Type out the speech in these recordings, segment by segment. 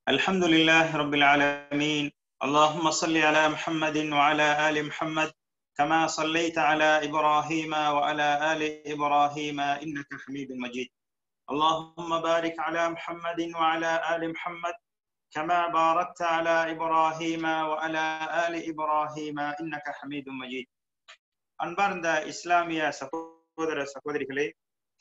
الحمد لله رب العالمين. اللهم صل على محمد وعلى آل محمد كما صليت على إبراهيم وعلى آل إبراهيم إنك حميد مجيد. اللهم بارك على محمد وعلى آل محمد كما باركت على إبراهيم وعلى آل إبراهيم إنك حميد مجيد. அன்பார்ந்த இஸ்லாமிய சகோதர சகோதரிகளே,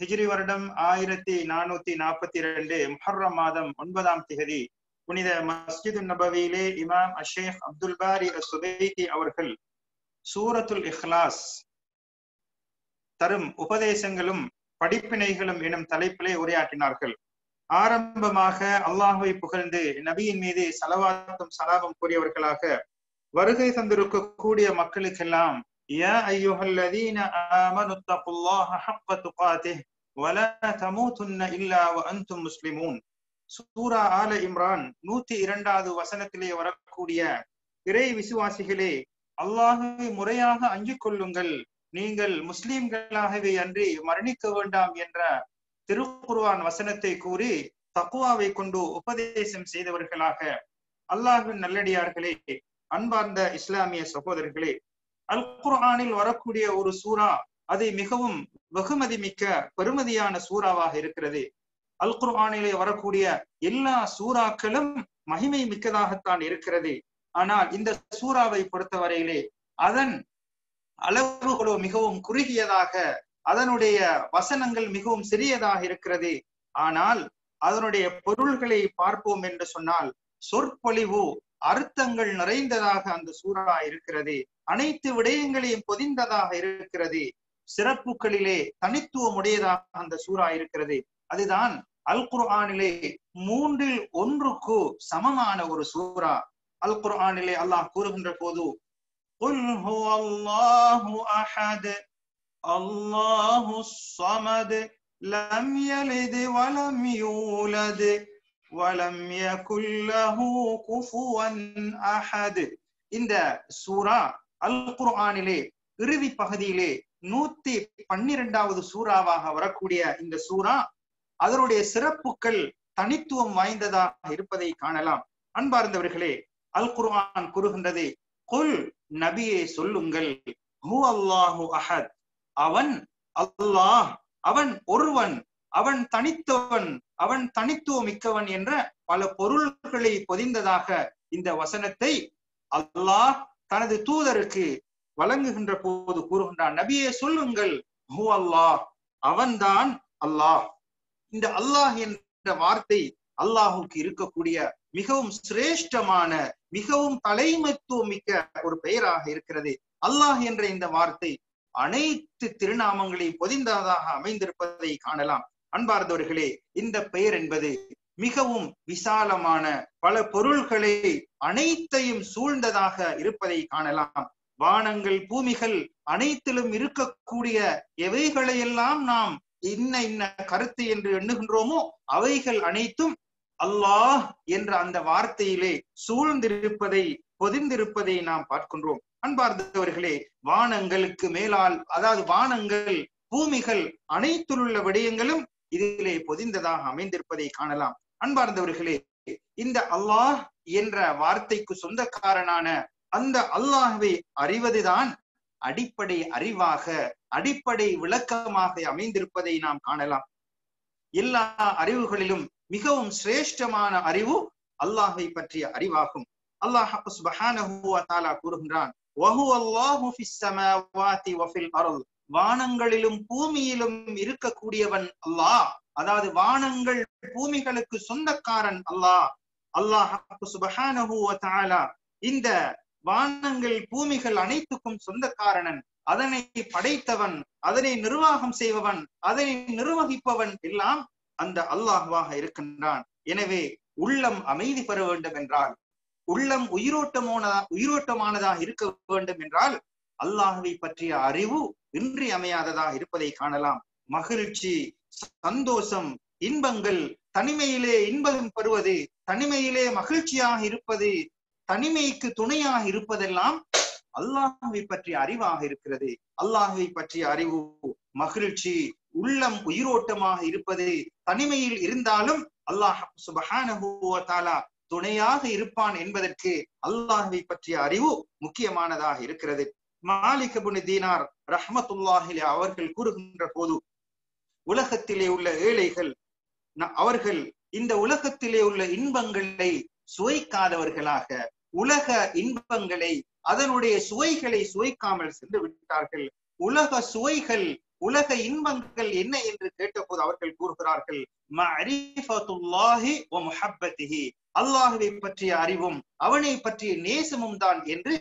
ஹிஜ்ரி வருடம் 1442 முஹர்ரம் மாதம் 9ஆம் திகதி புனித மஸ்ஜிது நபவியிலே இமாம் அஷேக் அப்துல் பாரி அஸ்-சுபைகி அவர்கள் சூரத்துல் இஹ்லாஸ் தரும் உபதேசங்களும் படிப்பினைகளும் எனும் தலைப்பிலே உரையாற்றினார்கள். ஆரம்பமாக அல்லாஹ்வை புகழ்ந்து நபியின் மீது ஸலவாத்தும் ஸலாமும் கூறியவர்களாக வருகை தந்திருக்கக்கூடிய மக்களுக்கெல்லாம் யா அய்யுஹல்லதீன ஆமனு தக்குல்லாஹ ஹக்க துகாதிஹ் வலா தமூதுன்ன இல்லா வ அன்தும் முஸ்லிமூன். சூரா ஆல இம்ரான் 102வது வசனத்திலே வரக்கூடிய இறை விசுவாசிகளே, அல்லாஹ்வை முறையாக அஞ்சிக் கொள்ளுங்கள், நீங்கள் முஸ்லிம்களாகவே அன்றி மரணிக்க வேண்டாம் என்ற திருக்குர்ஆன் வசனத்தை கூறி தக்வாவை கொண்டு உபதேசம் செய்தவர்களாக அல்லாஹ்வின் நல்லடியார்களே, அன்பார்ந்த இஸ்லாமிய சகோதரர்களே, அல் குர்ஆனில் வரக்கூடிய ஒரு சூரா அது மிகவும் வெகுமதி மிக்க பெருமதியான சூறாவாக இருக்கிறது. அல் குர்ஆனிலே வரக்கூடிய எல்லா சூறாக்களும் மகிமை மிக்கதாகத்தான் இருக்கிறது. ஆனால் இந்த சூறாவை பொறுத்தவரையிலே அதன் அளவுகளோ மிகவும் குறுகியதாக, அதனுடைய வசனங்கள் மிகவும் சிறியதாக இருக்கிறது. ஆனால் அதனுடைய பொருள்களை பார்ப்போம் என்று சொன்னால் சொற்பொழிவு அர்த்தங்கள் நிறைந்ததாக அந்த சூறா இருக்கிறது. அனைத்து விடயங்களையும் பொதிந்ததாக இருக்கிறது. சிறப்புகளிலே தனித்துவம் உடையதாக அந்த சூறா இருக்கிறது. அதுதான் அல் குர்ஆனிலே 3ல் 1க்கு சமமான ஒரு சூறா. அல் குர்ஆனிலே அல்லாஹ் கூறுகின்ற போது குல் ஹுவல்லாஹு அஹத் அல்லாஹுஸ் ஸமத் லம் யலித் வலம் யூலத் வலம் யகுல் லஹு குஃபுவன் அஹத். இந்த சூரா அல் குர்ஆனிலே இறுதி பகுதியிலே 112வது சூறாவாக வரக்கூடிய இந்த சூரா அதனுடைய சிறப்புகள் தனித்துவம் வாய்ந்ததாக இருப்பதை காணலாம். அன்பார்ந்தவர்களே, அல் குர்ஆன் கூறுகின்றது, குல் நபியே சொல்லுங்கள், ஹுவல்லாஹு அஹத், அவன் அல்லாஹ், அவன் ஒருவன், அவன் தனித்தவன், அவன் தனித்துவம் மிக்கவன் என்ற பல பொருள்களை பொதிந்ததாக இந்த வசனத்தை அல்லாஹ் தனது தூதருக்கு வழங்குகின்ற போது கூறுகின்றான். நபியே சொல்லுங்கள், ஹுவல்லாஹ், அவன்தான் அல்லாஹ். இந்த அல்லாஹ் என்ற வார்த்தை அல்லாஹுக்கு இருக்கக்கூடிய மிகவும் சிரேஷ்டமான, மிகவும் தலைமைத்துவம் மிக்க ஒரு பெயராக இருக்கிறது. அல்லாஹ் என்ற இந்த வார்த்தை அனைத்து திருநாமங்களை பொதிந்ததாக அமைந்திருப்பதை காணலாம். அன்பார்ந்தவர்களே, இந்த பெயர் என்பது மிகவும் விசாலமான பல பொருள்களை அனைத்தையும் சூழ்ந்ததாக இருப்பதை காணலாம். வானங்கள் பூமிகள் அனைத்திலும் இருக்கக்கூடிய எவைகளையெல்லாம் நாம் இன்ன கருத்து என்று எண்ணுகின்றோமோ அவைகள் அனைத்தும் அல்லாஹ் என்ற அந்த வார்த்தையிலே சூழ்ந்திருப்பதை, பொதிந்திருப்பதை நாம் பார்க்கின்றோம். அன்பார்ந்தவர்களே, வானங்களுக்கு மேலால், அதாவது வானங்கள் பூமிகள் அனைத்துள்ள விடயங்களும் இதிலே பொதிந்ததாக அமைந்திருப்பதை காணலாம். அன்பார்ந்தவர்களே, இந்த அல்லாஹ் என்ற வார்த்தைக்கு சொந்தக்காரனான அந்த அல்லாஹ்வை அறிவதுதான் அடிப்படை அறிவாக, அடிப்படை விளக்கமாக அமைந்திருப்பதை நாம் காணலாம். எல்லா அறிவுகளிலும் மிகவும் சிரேஷ்டமான அறிவு அல்லாஹ்வை பற்றிய அறிவாகும். அல்லாஹ் சுப்ஹானஹு வ தஆலா கூறுகின்றான், வஹுவல்லாஹு ஃபிஸ் ஸமாவாதி வ ஃபில் அர்த், வானங்களிலும் பூமியிலும் இருக்கக்கூடியவன் அல்லாஹ். அதாவது வானங்கள் பூமிகளுக்கு சொந்தக்காரன் அல்லாஹ். அல்லாஹ் சுப்ஹானஹு வ தஆலா இந்த வானங்கள் பூமிகள் அனைத்துக்கும் சொந்தக்காரனன், அதனை படைத்தவன், அதனை நிர்வாகம் செய்பவன், அதனை நிர்வகிப்பவன் எல்லாம் அந்த அல்லாஹ்வாக இருக்கின்றான். எனவே உள்ளம் அமைதி பெற வேண்டும் என்றால், உள்ளம் உயிரோட்டமானதாக இருக்க வேண்டும் என்றால் அல்லாஹ்வை பற்றிய அறிவு இன்றியமையாததாக இருப்பதை காணலாம். மகிழ்ச்சி, சந்தோஷம், இன்பங்கள், தனிமையிலே இன்பம் பெறுவது, தனிமையிலே மகிழ்ச்சியாக இருப்பது, தனிமைக்கு துணையாக இருப்பதெல்லாம் அல்லாஹ்வை பற்றிய அறிவாக இருக்கிறது. அல்லாஹ்வை பற்றிய அறிவு, மகிழ்ச்சி, உள்ளம் உயிரோட்டமாக இருப்பது, தனிமையில் இருந்தாலும் அல்லாஹ் சுப்ஹானஹு வ தஆலா துணையாக இருப்பான் என்பதற்கு அல்லாஹ்வை பற்றிய அறிவு முக்கியமானதாக இருக்கிறது. மாலிக் இப்னு தீனார் ரஹ்மத்துல்லாஹி அலைஹி அவர்கள் கூறுகின்ற போது, உலகத்திலே உள்ள ஏழைகள் அவர்கள் இந்த உலகத்திலே உள்ள இன்பங்களை சுவைக்காதவர்களாக, உலக இன்பங்களை அதனுடைய சுவைகளை சுவைக்காமல் சென்று விட்டார்கள். உலக சுவைகள் உலக இன்பங்கள் என்ன என்று கேட்டபோது அவர்கள் கூறுகிறார்கள், மஅரிஃபத்துல்லாஹி வ முஹப்பத்திஹி, அல்லாஹ்வை பற்றிய அறிவும் அவனை பற்றிய நேசமும் தான் என்று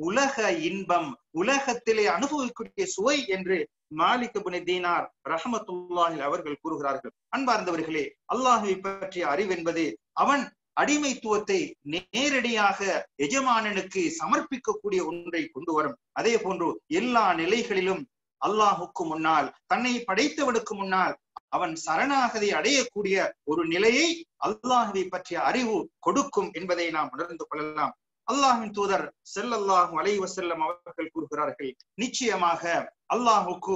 உலக இன்பம், உலகத்திலே அனுபவிக்கக்கூடிய சுவை என்று மாலிக் இப்னு தீனார் ரஹ்மத்துல்லாஹி அவர்கள் கூறுகிறார்கள். அன்பார்ந்தவர்களே, அல்லாஹ்வை பற்றிய அறிவென்பது அவன் அடிமைத்துவத்தை நேரடியாக எஜமானனுக்கு சமர்ப்பிக்கக்கூடிய ஒன்றை கொண்டு வரும். அதே போன்று எல்லா நிலைகளிலும் அல்லாஹுக்கு முன்னால், தன்னை படைத்தவனுக்கு முன்னால் அவன் சரணாகதி அடையக்கூடிய ஒரு நிலையை அல்லாஹ்வை பற்றிய அறிவு கொடுக்கும் என்பதை நாம் உணர்ந்து கொள்ளலாம். அல்லாஹ்வின் தூதர் ஸல்லல்லாஹு அலைஹி வஸல்லம் அவர்கள் கூறுகிறார்கள், நிச்சயமாக அல்லாஹுக்கு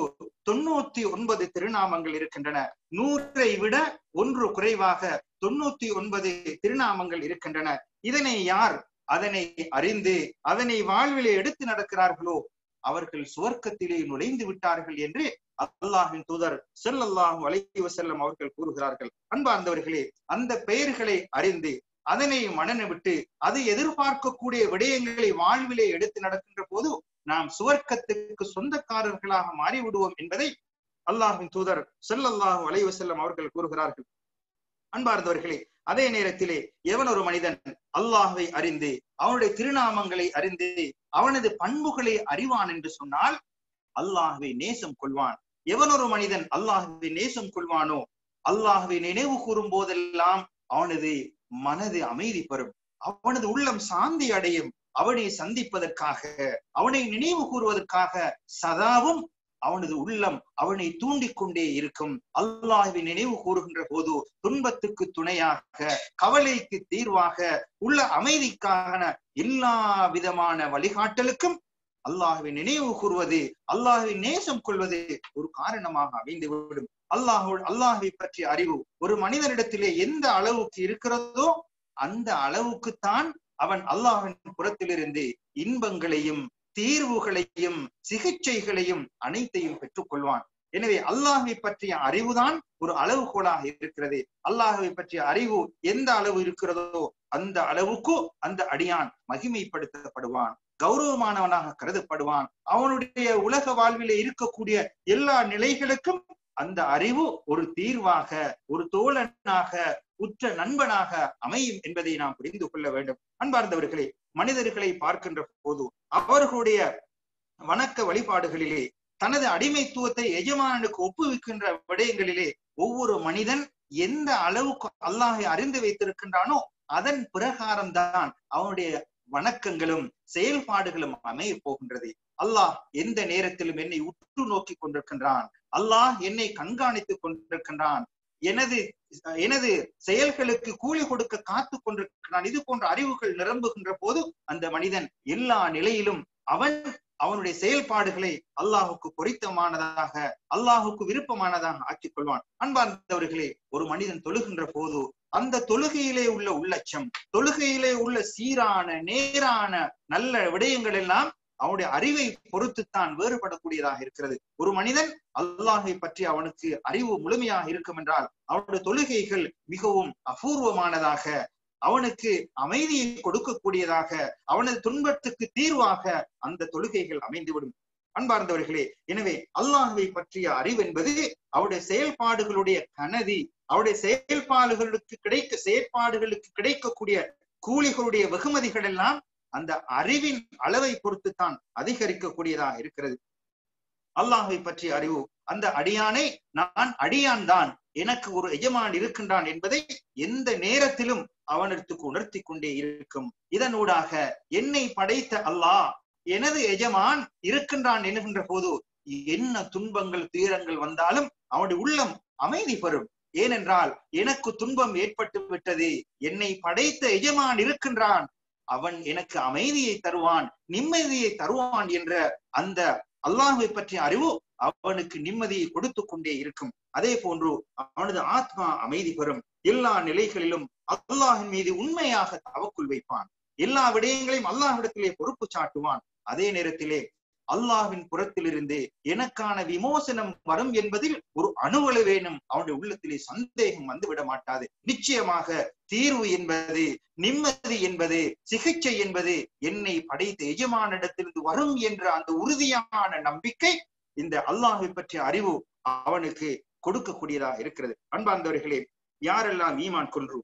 99 திருநாமங்கள் இருக்கின்றன. 100ஐ விட 1 குறைவாக 99 திருநாமங்கள் இருக்கின்றன. இதனை யார் அதனை அறிந்து அதனை வாழ்விலே எடுத்து நடக்கிறார்களோ அவர்கள் சுவர்க்கத்திலே நுழைந்து விட்டார்கள் என்று அல்லாஹ்வின் தூதர் ஸல்லல்லாஹு அலைஹி வஸல்லம் அவர்கள் கூறுகிறார்கள். அன்பார்ந்தவர்களே, அந்த பெயர்களை அறிந்து அதனை மனனவிட்டு அது எதிர்பார்க்கக்கூடிய விடயங்களை வாழ்விலே எடுத்து நடக்கின்ற போது நாம் சுவர்க்கத்துக்கு சொந்தக்காரர்களாக மாறிவிடுவோம் என்பதை அல்லாஹ்வின் தூதர் ஸல்லல்லாஹு அலைஹி வஸல்லம் அவர்கள் கூறுகிறார்கள். அன்பார்ந்தவர்களே, அதே நேரத்திலே எவன் ஒரு மனிதன் அல்லாஹ்வை அறிந்து அவனுடைய திருநாமங்களை அறிந்து அவனது பண்புகளை அறிவான் என்று சொன்னால் அல்லாஹ்வை நேசம் கொள்வான். எவன் ஒரு மனிதன் அல்லாஹ்வை நேசம் கொள்வானோ, அல்லாஹ்வை நினைவு கூறும் போதெல்லாம் அவனது மனது அமைதி பெறும், அவனது உள்ளம் சாந்தி அடையும். அவனை சந்திப்பதற்காக, அவனை நினைவு கூறுவதற்காக சதாவும் அவனது உள்ளம் அவனை தூண்டிக் கொண்டே இருக்கும். அல்லாஹ்வை நினைவு கூறுகின்ற போது துன்பத்துக்கு துணையாக, கவலைக்கு தீர்வாக, உள்ள அமைதிக்கான எல்லா விதமான வழிகாட்டலுக்கும் அல்லாஹ்வை நினைவு கூறுவது, அல்லாஹ்வை நேசம் கொள்வது ஒரு காரணமாக அமைந்துவிடும். அல்லாஹ்வை பற்றிய அறிவு ஒரு மனிதனிடத்திலே எந்த அளவுக்கு இருக்கிறதோ அந்த அளவுக்குத்தான் அவன் அல்லாஹ்வின் புறத்திலிருந்து இன்பங்களையும் தீர்வுகளையும் சிகிச்சைகளையும் அனைத்தையும் பெற்றுக் கொள்வான். எனவே அல்லாஹ்வை பற்றிய அறிவுதான் ஒரு அளவுகோலாக இருக்கிறது. அல்லாஹ்வை பற்றிய அறிவு எந்த அளவு இருக்கிறதோ அந்த அளவுக்கு அந்த அடியான் மகிமைப்படுத்தப்படுவான், கௌரவமானவனாக கருதப்படுவான். அவனுடைய உலக வாழ்விலே இருக்கக்கூடிய எல்லா நிலைகளுக்கும் அந்த அறிவு ஒரு தீர்வாக, ஒரு தோழனாக, உற்ற நண்பனாக அமையும் என்பதை நாம் புரிந்து கொள்ள வேண்டும். அன்பார்ந்தவர்களே, மனிதர்களை பார்க்கின்ற போது அவர்களுடைய வணக்க வழிபாடுகளிலே தனது அடிமைத்துவத்தை எஜமானனுக்கு ஒப்புவிக்கின்ற விடயங்களிலே ஒவ்வொரு மனிதன் எந்த அளவுக்கு அல்லாஹை அறிந்து வைத்திருக்கின்றானோ அதன் பிரகாரம்தான் அவனுடைய வணக்கங்களும் செயல்பாடுகளும் அமைய போகின்றது. அல்லாஹ் எந்த நேரத்திலும் என்னை உற்று நோக்கி கொண்டிருக்கின்றான், அல்லாஹ் என்னை கண்காணித்துக் கொண்டிருக்கின்றான், எனது செயல்களுக்கு கூலி கொடுக்க காத்து கொண்டிருக்கிறான். இது போன்ற அறிவுகள் நிரம்புகின்ற போது அந்த மனிதன் எல்லா நிலையிலும் அவனுடைய செயல்பாடுகளை அல்லாஹுக்கு பொருத்தமானதாக, அல்லாஹுக்கு விருப்பமானதாக ஆக்கிக் கொள்வான். அன்பார்ந்தவர்களே, ஒரு மனிதன் தொழுகின்ற போது அந்த தொழுகையிலே உள்ள உள்ளட்சம், தொழுகையிலே உள்ள சீரான நேரான நல்ல விடயங்கள் எல்லாம் அவனுடைய அறிவை பொறுத்துத்தான் வேறுபடக்கூடியதாக இருக்கிறது. ஒரு மனிதன் அல்லாஹை பற்றி அவனுக்கு அறிவு முழுமையாக இருக்கும் என்றால் அவனுடைய தொழுகைகள் மிகவும் அபூர்வமானதாக, அவனுக்கு அமைதியை கொடுக்கக்கூடியதாக, அவனது துன்பத்துக்கு தீர்வாக அந்த தொழுகைகள் அமைந்துவிடும். அன்பார்ந்தவர்களே, எனவே அல்லாஹ்வை பற்றிய அறிவு என்பது அவருடைய செயல்பாடுகளுடைய கனதி, அவருடைய செயற்பாடுகளுக்கு கிடைக்கக்கூடிய கூலிகளுடைய வெகுமதிகள் எல்லாம் அந்த அறிவின் அளவை பொறுத்துத்தான் அதிகரிக்கக்கூடியதாக இருக்கிறது. அல்லாஹ்வை பற்றிய அறிவு அந்த அடியானை நான் அடியான் தான், எனக்கு ஒரு எஜமான் இருக்கின்றான் என்பதை எந்த நேரத்திலும் அவனிடத்துக்கு உணர்த்தி கொண்டே இருக்கும். இதனூடாக என்னை படைத்த அல்லாஹ் எனது எஜமான் இருக்கின்றான் என்கின்ற போது என்ன துன்பங்கள் துயரங்கள் வந்தாலும் அவனுடைய உள்ளம் அமைதி பெறும். ஏனென்றால் எனக்கு துன்பம் ஏற்பட்டு விட்டது, என்னை படைத்த எஜமான் இருக்கின்றான், அவன் எனக்கு அமைதியை தருவான், நிம்மதியை தருவான் என்ற அந்த அல்லாஹ்வை பற்றிய அறிவு அவனுக்கு நிம்மதியை கொடுத்து கொண்டே இருக்கும். அதே போன்று அவனது ஆத்மா அமைதி பெறும். எல்லா நிலைகளிலும் அல்லாஹின் மீது உண்மையாக தவக்குள் வைப்பான். எல்லா விடயங்களையும் அல்லாஹ்விடத்திலே பொறுப்பு சாட்டுவான். அதே நேரத்திலே அல்லாஹ்வின் புறத்திலிருந்து எனக்கான விமோசனம் வரும் என்பதில் ஒரு அணுவளவேனும் அவனுடைய உள்ளத்திலே சந்தேகம் வந்துவிட மாட்டாது. நிச்சயமாக தீர்வு என்பது, நிம்மதி என்பது, சிகிச்சை என்பது என்னை படைத்த எஜமானிடத்திலிருந்து வரும் என்ற அந்த உறுதியான நம்பிக்கை இந்த அல்லாஹை பற்றிய அறிவு அவனுக்கு கொடுக்கக்கூடியதாக இருக்கிறது. அன்பார்ந்தவர்களே, யாரெல்லாம் ஈமான் கொன்று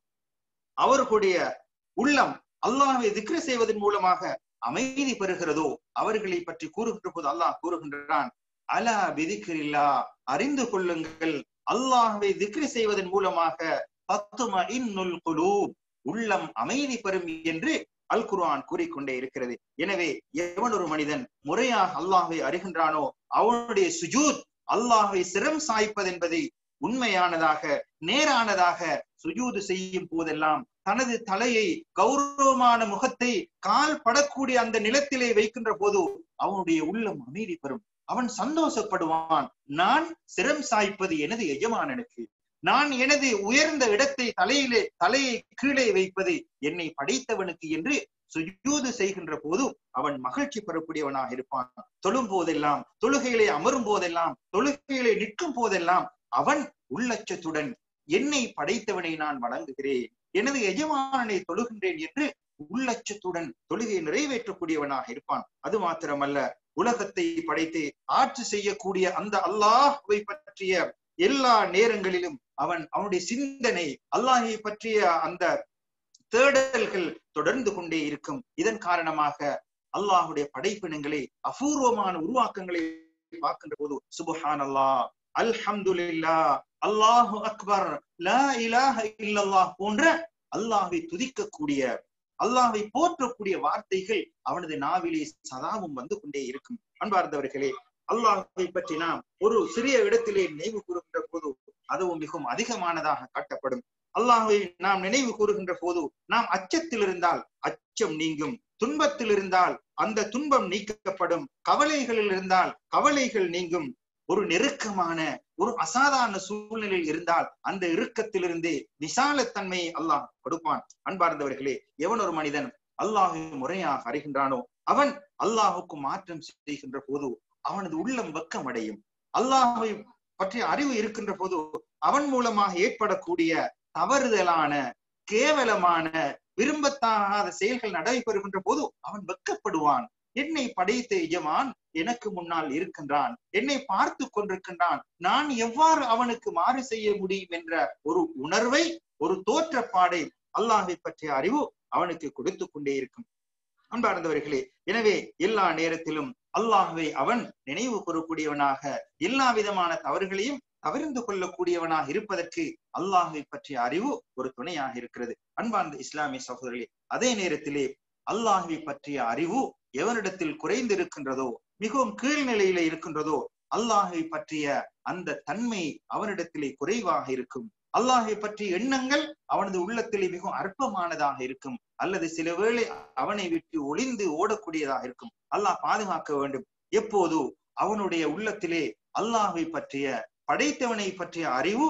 அவர்களுடைய உள்ளம் அல்லாஹ்வை திக்ர் செய்வதன் மூலமாக அமைதி பெறுகிறதோ அவர்களை பற்றி கூறுகின்ற போது அல்லாஹ் கூறுகின்றான், அலா பிதிக்ரில்லா, அறிந்து கொள்ளுங்கள், அல்லாஹ்வை திக்ர் செய்வதன் மூலமாக தத்மஇன்னுல் குலூப், உள்ளம் அமைதி பெறும் என்று அல் குர்ஆன் கூறிக்கொண்டே இருக்கிறது. எனவே எவன் ஒரு மனிதன் முறையாக அல்லாஹ்வை அறிகின்றானோ அவனுடைய சுஜூத், அல்லாஹ்வை சிரம் சாய்ப்பது என்பதை உண்மையானதாக நேரானதாக சுஜூது செய்யும் போதெல்லாம் தனது தலையை, கௌரவமான முகத்தை கால் படக்கூடிய அந்த நிலத்திலே வைக்கின்ற போது அவனுடைய உள்ளம் அமைதி பெறும். அவன் சந்தோஷப்படுவான். நான் சிரம் சாய்ப்பது எனது எஜமானனுக்கு, நான் எனது உயர்ந்த இடத்தை தலையை கீழே வைப்பது என்னை படைத்தவனுக்கு என்று சுஜூது செய்கின்ற போது அவன் மகிழ்ச்சி பெறக்கூடியவனாக இருப்பான். தொழும் போதெல்லாம், தொழுகையிலே அமரும் போதெல்லாம், தொழுகையிலே நிற்கும் போதெல்லாம் அவன் உள்ளச்சத்துடன் என்னை படைத்தவனை நான் வணங்குகிறேன், எனது எஜமானனை தொழுகின்றேன் என்று உள்ளச்சத்துடன் தொழுகையை நிறைவேற்றக்கூடியவனாக இருப்பான். அது மாத்திரமல்ல, உலகத்தை படைத்து ஆட்சி செய்யக்கூடிய அந்த அல்லாஹ்வை பற்றிய எல்லா நேரங்களிலும் அவனுடைய சிந்தனை, அல்லாஹை பற்றிய அந்த தேடல்கள் தொடர்ந்து கொண்டே இருக்கும். இதன் காரணமாக அல்லாஹுடைய படைப்பினங்களை, அபூர்வமான உருவாக்கங்களை பார்க்கின்ற போது சுப்ஹானல்லாஹ், அல்ஹம்துலில்லாஹ், அல்லாஹு அக்பர், லா இலாஹ இல்லல்லாஹ் போன்ற அல்லாஹ்வை துதிக்கக்கூடிய, அல்லாஹ்வை போற்றக்கூடிய வார்த்தைகள் அவனது நாவிலே சதாவும் வந்து கொண்டே இருக்கும். அன்பார்ந்தவர்களே, அல்லாஹ்வை பற்றி நாம் ஒரு சிறிய இடத்திலே நினைவு கூறுகின்ற போது அதுவும் மிகவும் அதிகமானதாக காட்டப்படும். அல்லாஹ்வை நாம் நினைவு கூறுகின்ற போது நாம் அச்சத்தில் இருந்தால் அச்சம் நீங்கும், துன்பத்தில் இருந்தால் அந்த துன்பம் நீக்கப்படும், கவலைகளில் இருந்தால் கவலைகள் நீங்கும். ஒரு நெருக்கமான, ஒரு அசாதாரண சூழ்நிலையில் இருந்தால் அந்த இறுக்கத்திலிருந்து விசாலத்தன்மையை அல்லாஹ் கொடுப்பான். அன்பார்ந்தவர்களே, எவன் ஒரு மனிதன் அல்லாஹை முறையாக அறிகின்றானோ அவன் அல்லாஹுக்கு மாற்றம் செய்கின்ற போது அவனது உள்ளம் வெக்கம் அடையும். அல்லாஹை பற்றிய அறிவு இருக்கின்ற போது அவன் மூலமாக ஏற்படக்கூடிய தவறுதலான, கேவலமான, விரும்பத்தகாத செயல்கள் நடைபெறுகின்ற போது அவன் வெக்கப்படுவான். என்னை படைத்த எஜமான் எனக்கு முன்னால் இருக்கின்றான், என்னை பார்த்து கொண்டிருக்கின்றான், நான் எவ்வாறு அவனுக்கு மாறு செய்ய முடியும் என்ற ஒரு உணர்வை, ஒரு தோற்றப்பாடை அல்லாஹை பற்றிய அறிவு அவனுக்கு கொடுத்து கொண்டே இருக்கும். அன்பார்ந்தவர்களே, எனவே எல்லா நேரத்திலும் அல்லாஹ்வை அவன் நினைவு கூறக்கூடியவனாக, எல்லா விதமான தவறுகளையும் தவிர்ந்து கொள்ளக்கூடியவனாக இருப்பதற்கு அல்லாஹ்வை பற்றிய அறிவு ஒரு துணையாக இருக்கிறது. அன்பார்ந்த இஸ்லாமிய சகோதரர்களே, அதே நேரத்திலே அல்லாஹ்வை பற்றிய அறிவு எவனிடத்தில் குறைந்து இருக்கின்றதோ, மிகவும் கீழ்நிலையில இருக்கின்றதோ, அல்லாஹ்வை பற்றிய அந்த தன்மை அவனிடத்திலே குறைவாக இருக்கும். அல்லாஹ்வை பற்றிய எண்ணங்கள் அவனது உள்ளத்திலே மிகவும் அற்பமானதாக இருக்கும், அல்லது சில வேளை அவனை விட்டு ஒளிந்து ஓடக்கூடியதாக இருக்கும். அல்லாஹ் பாதுகாக்க வேண்டும். எப்போது அவனுடைய உள்ளத்திலே அல்லாஹ்வை பற்றிய, படைத்தவனை பற்றிய அறிவு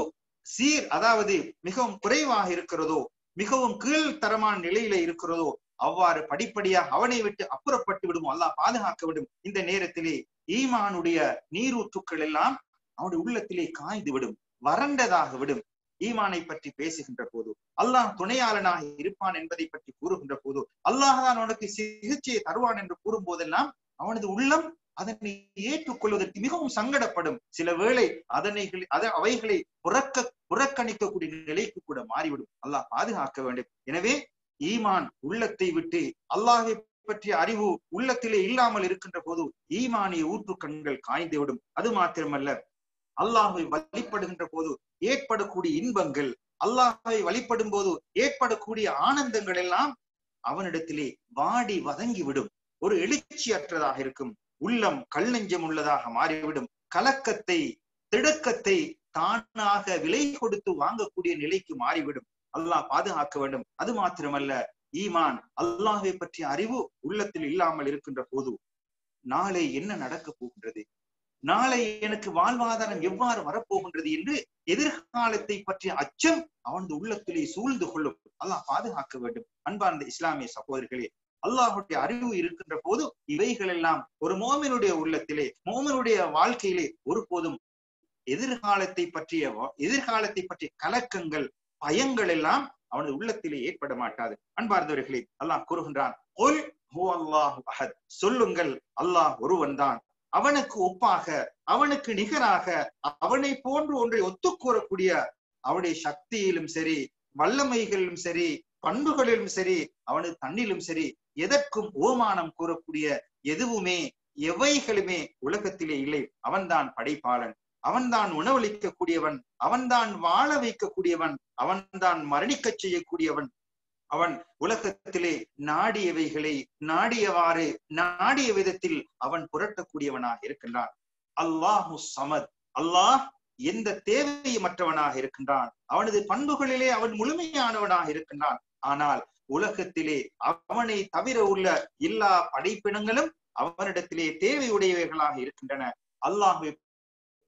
அதாவது மிகவும் குறைவாக இருக்கிறதோ, மிகவும் கீழ்த்தரமான நிலையில இருக்கிறதோ, அவ்வாறு படிப்படியாக அவனை விட்டு அப்புறப்பட்டு விடும். அல்லாஹ் பாதுகாக்க வேண்டும். இந்த நேரத்திலே ஈமானுடைய நீரூற்றுக்கள் எல்லாம் அவனுடைய உள்ளத்திலே காய்ந்து விடும், வறண்டதாக விடும். ஈமானை பற்றி பேசுகின்ற போது, அல்லாஹ் துணையாளனாக இருப்பான் என்பதை பற்றி கூறுகின்ற போது, அல்லாஹ் தான் உனக்கு சிகிச்சையை தருவான் என்று கூறும் போதெல்லாம் அவனது உள்ளம் அதனை ஏற்றுக்கொள்வதற்கு மிகவும் சங்கடப்படும். சில வேளை அவைகளை புறக்கணிக்கக்கூடிய நிலைக்கு கூட மாறிவிடும். அல்லாஹ் பாதுகாக்க வேண்டும். எனவே ஈமான் உள்ளத்தை விட்டு, அல்லாஹை பற்றிய அறிவு உள்ளத்திலே இல்லாமல் இருக்கின்ற போது ஈமானிய ஊற்று கண்கள் காய்ந்துவிடும். அது மாத்திரமல்ல, அல்லாஹை வழிபடுகின்ற போது ஏற்படக்கூடிய இன்பங்கள், அல்லாஹை வழிபடும் போது ஏற்படக்கூடிய ஆனந்தங்கள் எல்லாம் அவனிடத்திலே வாடி வதங்கிவிடும். ஒரு எழுச்சியற்றதாக இருக்கும். உள்ளம் கல் நெஞ்சம் உள்ளதாக மாறிவிடும். கலக்கத்தை, திடுக்கத்தை தானாக விலை கொடுத்து வாங்கக்கூடிய நிலைக்கு மாறிவிடும். அல்லாஹ் பாதுகாக்க வேண்டும். அது மாத்திரமல்ல, ஈமான், அல்லாஹை பற்றிய அறிவு உள்ளத்தில் இல்லாமல் இருக்கின்ற போது நாளை என்ன நடக்க போகின்றது, நாளை எனக்கு வாழ்வாதாரம் எவ்வாறு வரப்போகின்றது என்று எதிர்காலத்தை பற்றிய அச்சம் அவனது உள்ளத்திலே சூழ்ந்து கொள்ளும். அல்லாஹ் பாதுகாக்க வேண்டும். அன்பார்ந்த இஸ்லாமிய சகோதரர்களே, அல்லாஹுடைய அறிவு இருக்கின்ற போது இவைகள் எல்லாம் ஒரு மோமினுடைய உள்ளத்திலே, மோமினுடைய வாழ்க்கையிலே ஒருபோதும் எதிர்காலத்தை பற்றிய கலக்கங்கள், பயங்கள் எல்லாம் அவனது உள்ளத்திலே ஏற்பட மாட்டாது. அன்பார்ந்தவர்களே, அல்லாஹ் கூறுகின்றான், குல் ஹுவல்லாஹு அஹத், சொல்லுங்கள் அல்லாஹ் ஒருவன் தான், அவனுக்கு ஒப்பாக, அவனுக்கு நிகராக, அவனை போன்று ஒன்றை ஒத்துக்கூறக்கூடிய அவனுடைய சக்தியிலும் சரி, வல்லமைகளிலும் சரி, பண்புகளிலும் சரி, அவனது தன்னிலும் சரி, எதற்கும் ஓமானம் கூறக்கூடிய எதுவுமே எவைகளுமே உலகத்திலே இல்லை. அவன்தான் படைப்பாளன், அவன்தான் உணவளிக்கக்கூடியவன், அவன்தான் வாழ வைக்கக்கூடியவன், அவன்தான் மரணிக்க செய்யக்கூடியவன். அவன் உலகத்திலே நாடியவைகளை நாடியவாறு நாடிய விதத்தில் அவன் புரட்டக்கூடியவனாக இருக்கின்றான். அல்லாஹு சமத், அல்லாஹ் எந்த தேவையமற்றவனாக இருக்கின்றான். அவனது பண்புகளிலே அவன் முழுமையானவனாக இருக்கின்றான். ஆனால் உலகத்திலே அவனை தவிர உள்ள எல்லா படைப்பினங்களும் அவனிடத்திலே தேவையுடையவைகளாக இருக்கின்றன. அல்லாஹ்வை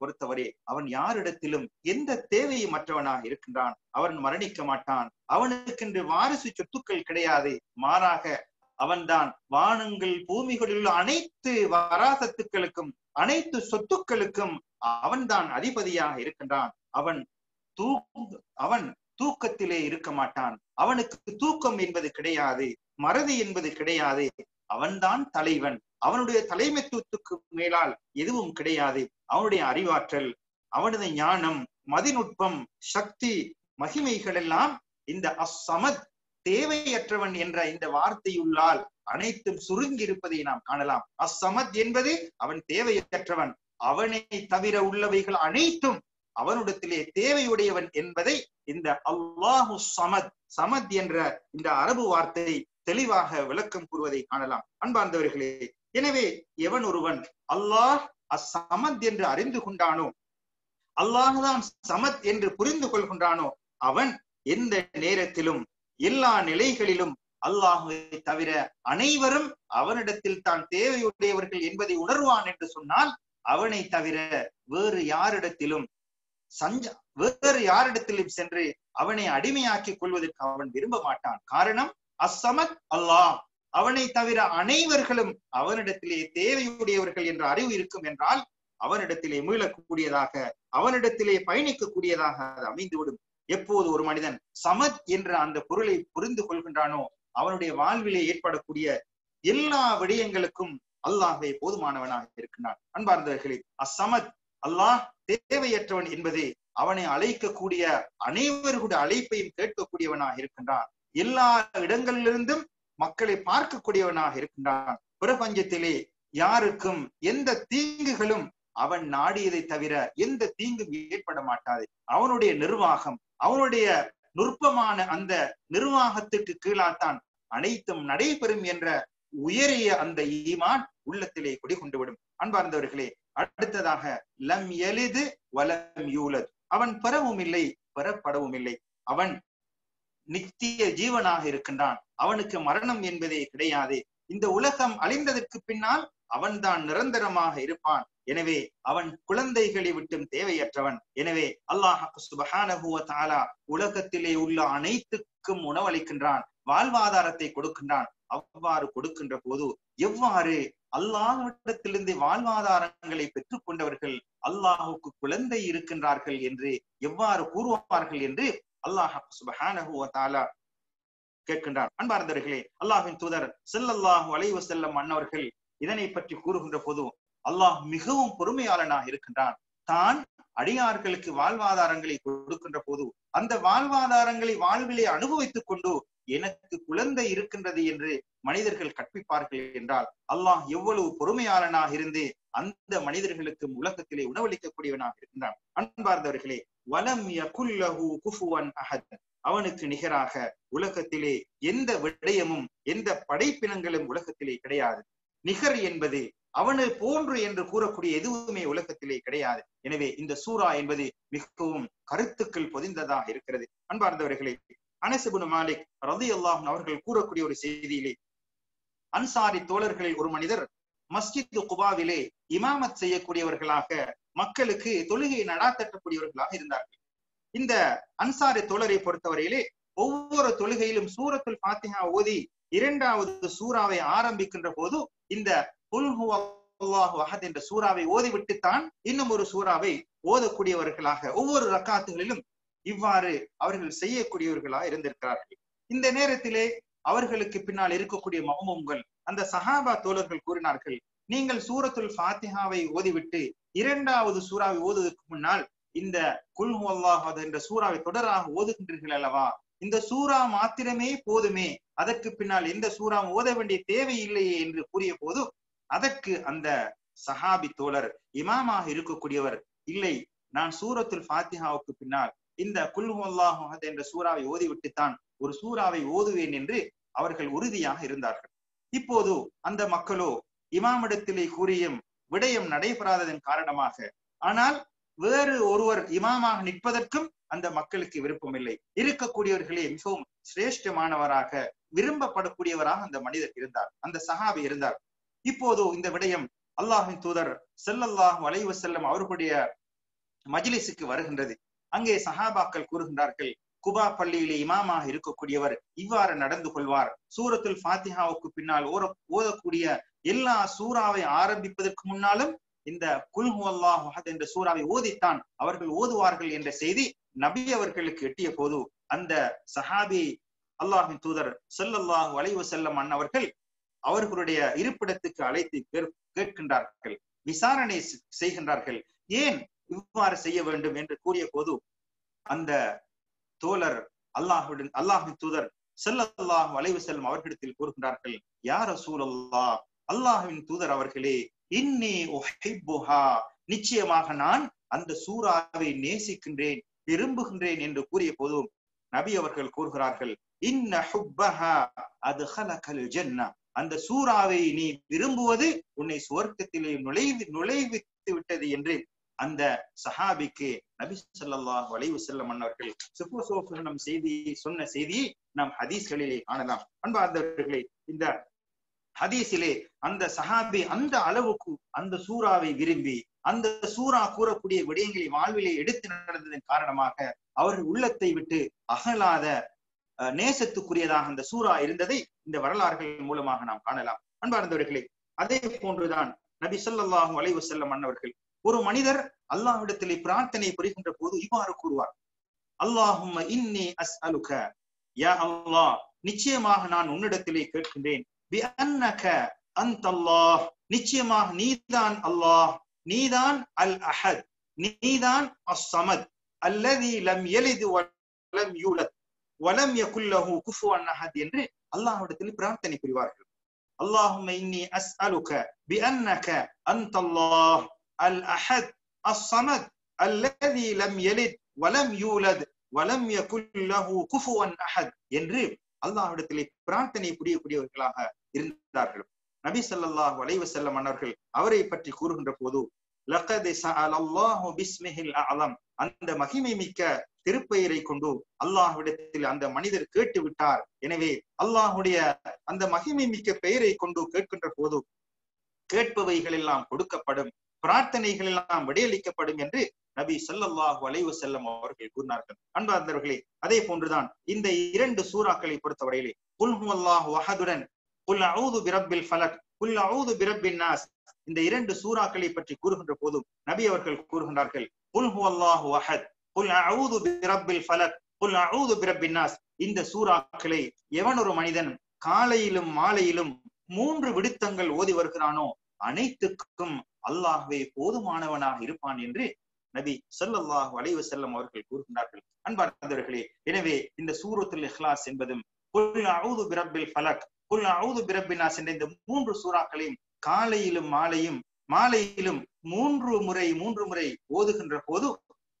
பொறுத்தவரை அவன் யாரிடத்திலும் எந்த தேவையும் மற்றவனாக இருக்கின்றான். அவன் மரணிக்க மாட்டான். அவனுக்கென்று வாரிசு சொத்துக்கள் கிடையாது. மாறாக அவன்தான் வானங்கள் பூமிகளில் உள்ள அனைத்து வராசத்துக்களுக்கும் அனைத்து சொத்துக்களுக்கும் அவன்தான் அதிபதியாக இருக்கின்றான். அவன் தூக்கத்திலே இருக்க மாட்டான். அவனுக்கு தூக்கம் என்பது கிடையாது, மறதி என்பது கிடையாது. அவன்தான் தலைவன். அவனுடைய தலைமைத்துவத்துக்கு மேலால் எதுவும் கிடையாது. அவனுடைய அறிவாற்றல், அவனது ஞானம், மதிநுட்பம், சக்தி, மகிமைகள் எல்லாம் இந்த அஸ்ஸமத், தேவையற்றவன் என்ற இந்த வார்த்தையுள்ளால் அனைத்தும் சுருங்கி இருப்பதை நாம் காணலாம். அஸ்ஸமத் என்பது அவன் தேவையற்றவன், அவனை தவிர உள்ளவைகள் அனைத்தும் அவனிடத்திலே தேவையுடையவன் என்பதை இந்த அல்லாஹு சமத், சமத் என்ற இந்த அரபு வார்த்தை தெளிவாக விளக்கம் கூறுவதை காணலாம். அன்பார்ந்தவர்களே, எனவே எவன் ஒருவன் அல்லாஹ் அஸ்ஸமத் என்று அறிந்து கொண்டானோ, அல்லாஹ்தான் சமத் என்று புரிந்து கொள்கின்றானோ, அவன் எந்த நேரத்திலும் எல்லா நிலைகளிலும் அல்லாஹ்வை தவிர அனைவரும் அவனிடத்தில் தான் தேவையுடையவர்கள் என்பதை உணர்வான் என்று சொன்னால், அவனை தவிர வேறு யாரிடத்திலும் சென்று அவனை அடிமையாக்கிக் கொள்வதற்கு அவன் விரும்ப மாட்டான். காரணம், அஸ்ஸமத் அல்லாஹ், அவனை தவிர அனைவர்களும் அவனிடத்திலே தேவையுடையவர்கள் என்ற அறிவு இருக்கும் என்றால் அவனிடத்திலே மீளக்கூடியதாக, அவனிடத்திலே பயணிக்கக்கூடியதாக அது அமைந்துவிடும். எப்போது ஒரு மனிதன் சமத் என்ற அந்த பொருளை புரிந்து கொள்கின்றானோ, அவனுடைய வாழ்விலே ஏற்படக்கூடிய எல்லா விடயங்களுக்கும் அல்லாஹ்வே போதுமானவனாக இருக்கின்றான். அன்பார்ந்தவர்களே, அஸ்ஸமத் அல்லாஹ் தேவையற்றவன் என்பது அவனை அழைக்கக்கூடிய அனைவர்களுடைய அழைப்பையும் கேட்கக்கூடியவனாக இருக்கின்றான். எல்லா இடங்களிலிருந்தும் மக்களை பார்க்கக்கூடியவனாக இருக்கின்றான். பிரபஞ்சத்திலே யாருக்கும் எந்த தீங்குகளும் அவன் நாடியதை தவிர எந்த தீங்கும் ஏற்பட மாட்டாது. அவனுடைய நிர்வாகம், அவனுடைய நுட்பமான அந்த நிர்வாகத்திற்கு கீழாத்தான் அனைத்தும் நடைபெறும் என்ற உயரிய அந்த ஈமான் உள்ளத்திலே குடிகொண்டுவிடும். அன்பார்ந்தவர்களே, அடுத்ததாக லம் யலிது வலம் யூலத், அவன் பெறவும் இல்லை பெறப்படவும் இல்லை. அவன் நித்திய ஜீவனாக இருக்கின்றான். அவனுக்கு மரணம் என்பதே கிடையாது. இந்த உலகம் அழிந்ததற்கு பின்னால் அவன்தான் நிரந்தரமாக இருப்பான். எனவே அவன் குழந்தைகளை விட்டும் தேவையற்றவன். எனவே அல்லாஹ் சுப்ஹானஹு வ தஆலா உலகத்திலே உள்ள அனைத்துக்கும் உணவளிக்கின்றான், வாழ்வாதாரத்தை கொடுக்கின்றான். அவ்வாறு கொடுக்கின்ற போது எவ்வாறு அல்லாஹ்விடத்திலிருந்து வாழ்வாதாரங்களை பெற்றுக் கொண்டவர்கள் அல்லாஹுக்கு குழந்தை இருக்கின்றார்கள் என்று எவ்வாறு கூறுவார்கள் என்று அல்லாஹ் சுப்ஹானஹு வ தஆலா கேட்கின்றார். அன்பார்ந்தவர்களே, அல்லாஹ்வின் தூதர் ஸல்லல்லாஹு அலைஹி வஸல்லம் அன்னவர்கள் இதனை பற்றி கூறுகின்ற போது அல்லாஹ் மிகவும் பொறுமையாளனாக இருக்கின்றான். தான் அடியார்களுக்கு வாழ்வாதாரங்களை கொடுக்கின்ற போது அந்த வாழ்வாதாரங்களை வாழ்விலே அனுபவித்துக் கொண்டு எனக்கு குழந்தை இருக்கின்றது என்று மனிதர்கள் கற்பிப்பார்கள் என்றால் அல்லாஹ் எவ்வளவு பொறுமையாளனாக இருந்து அந்த மனிதர்களுக்கு உலகத்திலே உணவளிக்கக்கூடியவனாக இருக்கின்றான். அன்பார்ந்தவர்களே, வலம் யகுல் லஹு குஃபுவன் அஹத், அவனுக்கு நிகராக உலகத்திலே எந்த விடயமும் எந்த படைப்பினங்களும் உலகத்திலே கிடையாது. நிகர் என்பது அவனை போன்று என்று கூறக்கூடிய எதுவுமே உலகத்திலே கிடையாது. எனவே இந்த சூரா என்பது மிகவும் கருத்துக்கள் பொதிந்ததாக இருக்கிறது. அன்பார்ந்தவர்களே, அனஸ் இப்னு மாலிக் ரலியல்லாஹு அன்ஹு அவர்கள் கூறக்கூடிய ஒரு செய்தியிலே, அன்சாரி தோழர்களில் ஒரு மனிதர் மஸ்ஜித் குபாவிலே இமாமத் செய்யக்கூடியவர்களாக மக்களுக்கு தொழுகையை நடாத்தக்கூடியவர்களாக இருந்தார்கள். இந்த அன்சாரி தோழரை பொறுத்தவரையிலே ஒவ்வொரு தொழுகையிலும் சூரத்துல் ஃபாத்திஹா ஓதி இரண்டாவது சூறாவை ஆரம்பிக்கின்ற போது இந்த குல் ஹுவல்லாஹு அஹத் என்ற சூறாவை ஓதிவிட்டுத்தான் இன்னும் ஒரு சூறாவை ஓதக்கூடியவர்களாக ஒவ்வொரு ரக்காத்துகளிலும் இவ்வாறு அவர்கள் செய்யக்கூடியவர்களாக இருந்திருக்கிறார்கள். இந்த நேரத்திலே அவர்களுக்கு பின்னால் இருக்கக்கூடிய மஅமூம்கள் அந்த சஹாபா தோழர்கள் கூறினார்கள், நீங்கள் சூரத்துல் ஃபாத்திஹாவை ஓதிவிட்டு இரண்டாவது சூறாவை ஓதுவதற்கு முன்னால் இந்த குல் ஹுவல்லாஹு அஹத் என்ற சூறாவை தொடராக ஓதுகின்றீர்கள் அல்லவா, இந்த சூறா மாத்திரமே போதுமே, அதற்கு பின்னால் எந்த சூறா ஓத வேண்டிய தேவை இல்லையே என்று கூறிய போது அதற்கு அந்த சஹாபி தோழர் இமாமாக இருக்கக்கூடியவர், இல்லை, நான் சூரத்துல் ஃபாத்திஹாவுக்கு பின்னால் இந்த குல் ஹுவல்லாஹு அஹத் என்ற சூறாவை ஓதிவிட்டுத்தான் ஒரு சூறாவை ஓதுவேன் என்று அவர்கள் உறுதியாக இருந்தார்கள். இப்போது அந்த மக்களோ இமாமிடத்திலே கூறியும் விடயம் நடைபெறாததன் காரணமாக, ஆனால் வேறு ஒருவர் இமாமாக நிற்பதற்கும் அந்த மக்களுக்கு விருப்பம் இல்லை. இருக்கக்கூடியவர்களே மிகவும் சிரேஷ்டமானவராக விரும்பப்படக்கூடியவராக அந்த மனிதர் இருந்தார், அந்த சஹாபி இருந்தார். இப்போது இந்த விடயம் அல்லாஹ்வின் தூதர் ஸல்லல்லாஹு அலைஹி வஸல்லம் அவர்களுடைய மஜ்லிஸுக்கு வருகின்றது. அங்கே சஹாபாக்கள் கூறுகின்றார்கள், குபா பள்ளியிலே இமாமாக இருக்கக்கூடியவர் இவ்வாறு நடந்து கொள்வார், சூரத்துல் ஃபாத்திஹாவுக்கு பின்னால் ஓதக்கூடிய எல்லா சூறாவை ஆரம்பிப்பதற்கு முன்னாலும் இந்த குல் ஹுவல்லாஹு அஹத் என்ற சூறாவை ஓதித்தான் அவர்கள் ஓதுவார்கள் என்ற செய்தி நபி அவர்களுக்கு எட்டிய போது அந்த சஹாபி அல்லாஹ்வின் தூதர் ஸல்லல்லாஹு அலைஹி வஸல்லம் அன்னவர்கள் அவர்களுடைய இருப்பிடத்துக்கு அழைத்து கேட்கின்றார்கள், விசாரணை செய்கின்றார்கள், ஏன் இவ்வாறு செய்ய வேண்டும் என்று கூறிய போது அந்த தோழர் அல்லாஹ்வின் தூதர் ஸல்லல்லாஹு அலைஹி வஸல்லம் அவர்களிடத்தில் கூறுகின்றார்கள், யா ரசூலல்லாஹ், அல்லாஹ்வின் தூதர் அவர்களே, இன்னி உஹிப்புஹா, நிச்சயமாக நான் அந்த சூறாவை நேசிக்கின்றேன், விரும்புகின்றேன் என்று கூறிய போது நபி அவர்கள் கூறுகிறார்கள், இன்ன ஹுப்பஹா அத்கலகல் ஜன்னah, அந்த சூறாவை நீ விரும்புவது உன்னை சுவர்க்கத்திலே நுழைவித்து விட்டது என்று அந்த சஹாபிக்கு நபி ஸல்லல்லாஹு அலைஹி வஸல்லம் அன்னவர்கள் சுபசோபனம் சொன்ன செய்தியை நாம் ஹதீஸ்களிலே காணலாம். அன்பார்ந்தவர்களே, இந்த ஹதீஸிலே அந்த சஹாபி அந்த அளவுக்கு அந்த சூறாவை விரும்பி அந்த சூறா கூறக்கூடிய விடயங்களை வாழ்விலே எடுத்து நடந்ததன் காரணமாக அவர்கள் உள்ளத்தை விட்டு அகலாத நேசத்துக்குரியதாக அந்த சூறா இருந்ததை இந்த வரலாறுகள் மூலமாக நாம் காணலாம். அன்பார்ந்தவர்களே, அதே போன்றுதான் நபி ஸல்லல்லாஹு அலைஹி வஸல்லம் அன்னவர்கள் ஒரு மனிதர் அல்லாஹ்விடத்திலே பிரார்த்தனை புரிகின்ற போது இவ்வாறு கூறுவார், அல்லாஹும்ம இன்னி அஸ்அலுக, யா அல்லாஹ், நிச்சயமாக நான் உன்னிடத்திலே கேட்கின்றேன், பி அன்னக அன்தல்லாஹ், நிச்சயமாக நீதான் அல்லாஹ், நீதான் அல் அஹத், நீதான் அஸ்-ஸமத், அல்லதி லம் யலித் வலம் யூலத் வலம் யகுல் லஹு குஃபுவன் அஹத் என்று அல்லாஹ்விடத்தில் பிரார்த்தனை புரிவார்கள். அல்லாஹும்ம இன்னி அஸ்அலுக பி அன்னக அன்தல்லாஹ் அல் அஹத் அஸ்-ஸமத் அல்லதி லம் யலித் வலம் யூலத் வலம் யகுல் லஹு குஃபுவன் அஹத் என்று அல்லாஹ்விடத்திலே பிரார்த்தனை புரியக்கூடியவர்களாக இருந்தார்கள். நபி ஸல்லல்லாஹு அலைஹி வஸல்லம் அன்னவர்கள் அவரை பற்றி கூறுகின்ற போது, லகத் ஸஅலல்லாஹு பிஸ்மிஹில் அஅலம், அந்த மகிமை மிக்க திருப்பெயரை கொண்டு அல்லாஹ்விடத்தில் அந்த மனிதர் கேட்டு விட்டார், எனவே அல்லாஹ்வுடைய அந்த மகிமை மிக்க பெயரை கொண்டு கேட்கின்ற போது கேட்பவைகள் எல்லாம் கொடுக்கப்படும், பிரார்த்தனைகள் எல்லாம் விடையளிக்கப்படும் என்று நபி ஸல்லல்லாஹு அலைஹி வஸல்லம் அவர்கள் கூறினார்கள். அன்பார்ந்தவர்களே, அதே போன்றுதான் இந்த இரண்டு சூறாக்களை பொறுத்தவரையிலே குல் ஹுவல்லாஹு அஹதுடன் குல் அஊது பிரப்பில் ஃபலக், குல் அஊது பிரப்பின் நாஸ், இந்த இரண்டு சூறாக்களை பற்றி கூறுகின்ற போது நபி அவர்கள் கூறுகின்றார்கள், குல் ஹுவல்லாஹு அஹத், குல் அஊது பிரப்பில் ஃபலக், குல் அஊது பிரப்பின் நாஸ், இந்த சூறாக்களை எவன் ஒரு மனிதன் காலையிலும் மாலையிலும் 3 விடுத்தங்கள் ஓதி வருகிறானோ அனைத்துக்கும் அல்லாஹ்வே போதுமானவனாக இருப்பான் என்று நபி ஸல்லல்லாஹு அலைஹி வஸல்லம் அவர்கள் கூறுகின்றார்கள். அன்பார்ந்தவர்களே, எனவே இந்த சூரத்துல் இக்லாஸ் என்பதும் குல் அஊது பிரப்பில் ஃபலக், குல் அஊது பிரப்பின் நாஸ் என்ற இந்த 3 சூறாக்களையும் காலையிலும் மாலையிலும் 3 முறை ஓதுகின்ற போது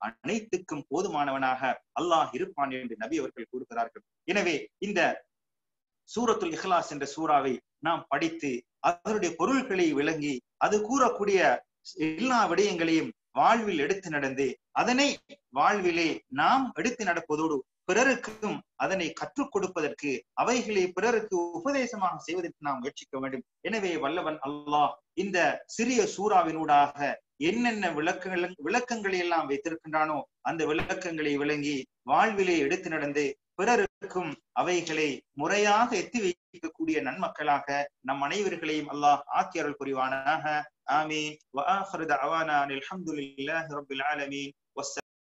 அனைத்துக்கும் போதுமானவனாக அல்லாஹ் இருப்பான் என்று நபி அவர்கள் கூறுகிறார்கள். எனவே இந்த சூரத்துல் இக்லாஸ் என்ற சூறாவை நாம் படித்து அதனுடைய பொருள்களை விளங்கி அது கூறக்கூடிய எல்லா விடயங்களையும் வாழ்வில் எடுத்து நடந்து அதனை வாழ்விலே நாம் எடுத்து நடப்பதோடு பிறருக்கும் அதனை கற்றுக் கொடுப்பதற்கு, அவைகளை பிறருக்கு உபதேசமாக செய்வதற்கு நாம் முயற்சிக்க வேண்டும். எனவே வல்லவன் அல்லாஹ் இந்த சிறிய சூறாவினூடாக என்னென்ன விளக்கங்களை எல்லாம் வைத்திருக்கின்றானோ அந்த விளக்கங்களை விளங்கி வாழ்விலே எடுத்து நடந்து பிறருக்கும் அவைகளை முறையாக எத்தி வைக்கக்கூடிய நன்மக்களாக நம் அனைவர்களையும் அல்லாஹ் ஆக்கியருள் புரிவானாக. ஆமீன். வ ஆகிரு தஅவானா அல்ஹம்துலில்லாஹி ரப்பில் ஆலமீன்.